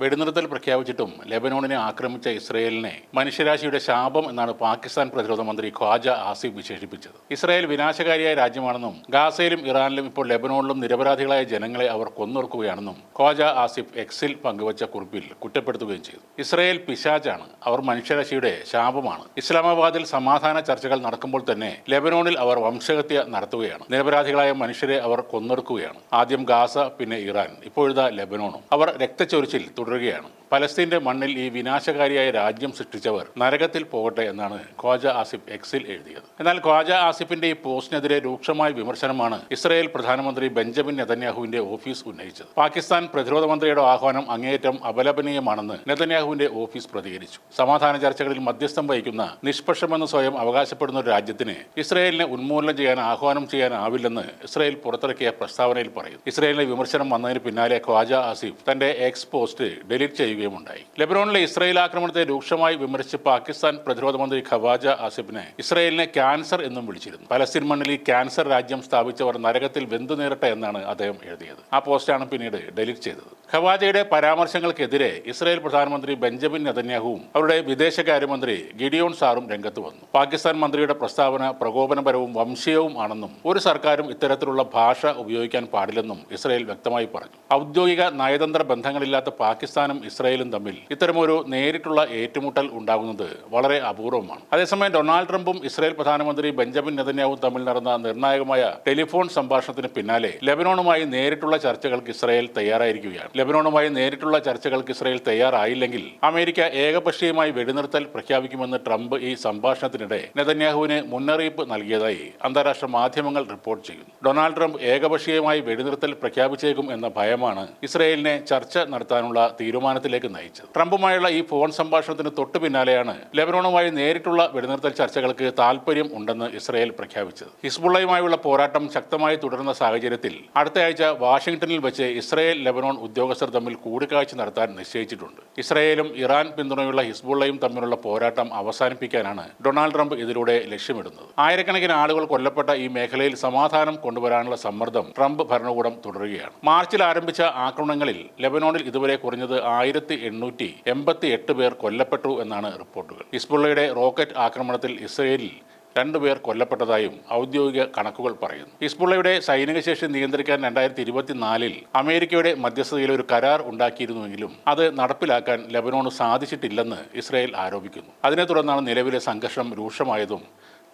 വെടിനിർത്തൽ പ്രഖ്യാപിച്ചിട്ടും ലെബനോണിനെ ആക്രമിച്ച ഇസ്രയേലിനെ മനുഷ്യരാശിയുടെ ശാപം എന്നാണ് പാകിസ്ഥാൻ പ്രതിരോധ മന്ത്രി ഖ്വാജ ആസിഫ് വിശേഷിപ്പിച്ചത്. ഇസ്രയേൽ വിനാശകാരിയായ രാജ്യമാണെന്നും ഗാസയിലും ഇറാനിലും ഇപ്പോൾ ലെബനോണിലും നിരപരാധികളായ ജനങ്ങളെ അവർ കൊന്നൊടുക്കുകയാണെന്നും ഖ്വാജ ആസിഫ് എക്സിൽ പങ്കുവച്ച കുറിപ്പിൽ കുറ്റപ്പെടുത്തുകയും ചെയ്തു. ഇസ്രയേൽ പിശാചാണ്, അവർ മനുഷ്യരാശിയുടെ ശാപമാണ്. ഇസ്ലാമാബാദിൽ സമാധാന ചർച്ചകൾ നടക്കുമ്പോൾ തന്നെ ലെബനോണിൽ അവർ വംശഹത്യ നടത്തുകയാണ്. നിരപരാധികളായ മനുഷ്യരെ അവർ കൊന്നൊടുക്കുകയാണ്. ആദ്യം ഗാസ, പിന്നെ ഇറാൻ, ഇപ്പോഴിതാ ലെബനോണും. അവർ രക്തച്ചൊരിച്ചിൽ തുടരുകയാണ്. പലസ്തീന്റെ മണ്ണിൽ ഈ വിനാശകാരിയായ രാജ്യം സൃഷ്ടിച്ചവർ നരകത്തിൽ പോകട്ടെ എന്നാണ് ഖ്വാജ ആസിഫ് എക്സിൽ എഴുതിയത്. എന്നാൽ ഖ്വാജ ആസിഫിന്റെ ഈ പോസ്റ്റിനെതിരെ രൂക്ഷമായ വിമർശനമാണ് ഇസ്രയേൽ പ്രധാനമന്ത്രി ബെഞ്ചമിൻ നെതന്യാഹുവിന്റെ ഓഫീസ് ഉന്നയിച്ചത്. പാകിസ്ഥാൻ പ്രതിരോധ മന്ത്രിയുടെ ആഹ്വാനം അങ്ങേയറ്റം അപലപനീയമാണെന്ന് നെതന്യാഹുവിന്റെ ഓഫീസ് പ്രതികരിച്ചു. സമാധാന ചർച്ചകളിൽ മധ്യസ്ഥം വഹിക്കുന്ന നിഷ്പക്ഷമെന്ന് സ്വയം അവകാശപ്പെടുന്ന ഒരു രാജ്യത്തിന് ഇസ്രയേലിനെ ഉന്മൂലനം ചെയ്യാൻ ആഹ്വാനം ചെയ്യാനാവില്ലെന്ന് ഇസ്രയേൽ പുറത്തിറക്കിയ പ്രസ്താവനയിൽ പറയുന്നു. ഇസ്രയേലിന്റെ വിമർശനം വന്നതിന് പിന്നാലെ ഖ്വാജ ആസിഫ് തന്റെ എക്സ് പോസ്റ്റ് ഡിലീറ്റ് ചെയ്യുകയുമുണ്ടായി. ലെബനോണിലെ ഇസ്രയേൽ ആക്രമണത്തെ രൂക്ഷമായി വിമർശിച്ച് പാകിസ്ഥാൻ പ്രതിരോധ മന്ത്രി ഖവാജ ആസിഫിനെ ഇസ്രയേലിനെ ക്യാൻസർ എന്നും വിളിച്ചിരുന്നു. പലസ്തീൻ മണ്ണിൽ ഈ ക്യാൻസർ രാജ്യം സ്ഥാപിച്ചവർ നരകത്തിൽ വെന്തു നേരട്ടെ എന്നാണ് അദ്ദേഹം എഴുതിയത്. ആ പോസ്റ്റാണ് പിന്നീട് ഡിലീറ്റ് ചെയ്തത്. ഖവാജയുടെ പരാമർശങ്ങൾക്കെതിരെ ഇസ്രയേൽ പ്രധാനമന്ത്രി ബെഞ്ചമിൻ നെതന്യാഹുവും അവരുടെ വിദേശകാര്യമന്ത്രി ഗിഡിയോൺ സാറും രംഗത്ത് വന്നു. പാകിസ്ഥാൻ മന്ത്രിയുടെ പ്രസ്താവന പ്രകോപനപരവും വംശീയവും ആണെന്നും ഒരു സർക്കാരും ഇത്തരത്തിലുള്ള ഭാഷ ഉപയോഗിക്കാൻ പാടില്ലെന്നും ഇസ്രയേൽ വ്യക്തമായി പറഞ്ഞു. ഔദ്യോഗിക നയതന്ത്ര ബന്ധങ്ങളില്ലാത്ത പാകിസ്ഥാനും ഇസ്രയേലും തമ്മിൽ ഇത്തരമൊരു നേരിട്ടുള്ള ഏറ്റുമുട്ടൽ ഉണ്ടാകുന്നത് വളരെ അപൂർവമാണ്. അതേസമയം ഡൊണാൾഡ് ട്രംപും ഇസ്രയേൽ പ്രധാനമന്ത്രി ബെഞ്ചമിൻ നെതന്യാഹുവും തമ്മിൽ നടന്ന നിർണായകമായ ടെലിഫോൺ സംഭാഷണത്തിന് പിന്നാലെ ലെബനോണുമായി നേരിട്ടുള്ള ചർച്ചകൾക്ക് ഇസ്രയേൽ തയ്യാറായിരിക്കുകയാണ്. ലെബനോണുമായി നേരിട്ടുള്ള ചർച്ചകൾക്ക് ഇസ്രയേൽ തയ്യാറായില്ലെങ്കിൽ അമേരിക്ക ഏകപക്ഷീയമായി വെടിനിർത്തൽ പ്രഖ്യാപിക്കുമെന്ന് ട്രംപ് ഈ സംഭാഷണത്തിനിടെ നെതന്യാഹുവിന് മുന്നറിയിപ്പ് നൽകിയതായി അന്താരാഷ്ട്ര മാധ്യമങ്ങൾ റിപ്പോർട്ട് ചെയ്യുന്നു. ഡൊണാൾഡ് ട്രംപ് ഏകപക്ഷീയമായി വെടിനിർത്തൽ പ്രഖ്യാപിച്ചേക്കും എന്ന ഭയമാണ് ഇസ്രയേലിനെ ചർച്ച നടത്താനുള്ള തീരുമാനത്തിലേക്ക് നയിച്ചത്. ട്രംപുമായുള്ള ഈ ഫോൺ സംഭാഷണത്തിന് തൊട്ടു പിന്നാലെയാണ് ലെബനോണുമായി നേരിട്ടുള്ള വെടിനിർത്തൽ ചർച്ചകൾക്ക് താൽപര്യം ഉണ്ടെന്ന് ഇസ്രയേൽ പ്രഖ്യാപിച്ചത്. ഹിസ്ബുള്ളയുമായുള്ള പോരാട്ടം ശക്തമായി തുടരുന്ന സാഹചര്യത്തിൽ അടുത്തയാഴ്ച വാഷിംഗ്ടണിൽ വെച്ച് ഇസ്രയേൽ ലെബനോൺ ഉദ്യോഗസ്ഥർ തമ്മിൽ കൂടിക്കാഴ്ച നടത്താൻ നിശ്ചയിച്ചിട്ടുണ്ട്. ഇസ്രയേലും ഇറാൻ പിന്തുണയുള്ള ഹിസ്ബുള്ളയും തമ്മിലുള്ള പോരാട്ടം അവസാനിപ്പിക്കാനാണ് ഡൊണാൾഡ് ട്രംപ് ഇതിലൂടെ ലക്ഷ്യമിടുന്നത്. ആയിരക്കണക്കിന് ആളുകൾ കൊല്ലപ്പെട്ട ഈ മേഖലയിൽ സമാധാനം കൊണ്ടുവരാനുള്ള സമ്മർദ്ദം ട്രംപ് ഭരണകൂടം തുടരുകയാണ്. മാർച്ചിൽ ആരംഭിച്ച ആക്രമണങ്ങളിൽ ലെബനോണിൽ ഇതുവരെ കുറഞ്ഞത് 1888 പേർ കൊല്ലപ്പെട്ടു എന്നാണ് റിപ്പോർട്ടുകൾ. ഹിസ്ബുള്ളയുടെ റോക്കറ്റ് ആക്രമണത്തിൽ ഇസ്രയേലിൽ 2 പേർ കൊല്ലപ്പെട്ടതായും ഔദ്യോഗിക കണക്കുകൾ പറയുന്നു. ഹിസ്ബുള്ളയുടെ സൈനിക ശേഷി നിയന്ത്രിക്കാൻ 2024 അമേരിക്കയുടെ മധ്യസ്ഥതയിൽ ഒരു കരാർ ഉണ്ടാക്കിയിരുന്നുവെങ്കിലും അത് നടപ്പിലാക്കാൻ ലെബനോണ് സാധിച്ചിട്ടില്ലെന്ന് ഇസ്രയേൽ ആരോപിക്കുന്നു. അതിനെ തുടർന്നാണ് നിലവിലെ സംഘർഷം രൂക്ഷമായതും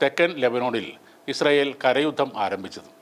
തെക്കൻ ലെബനോണിൽ ഇസ്രയേൽ കരയുദ്ധം ആരംഭിച്ചതും.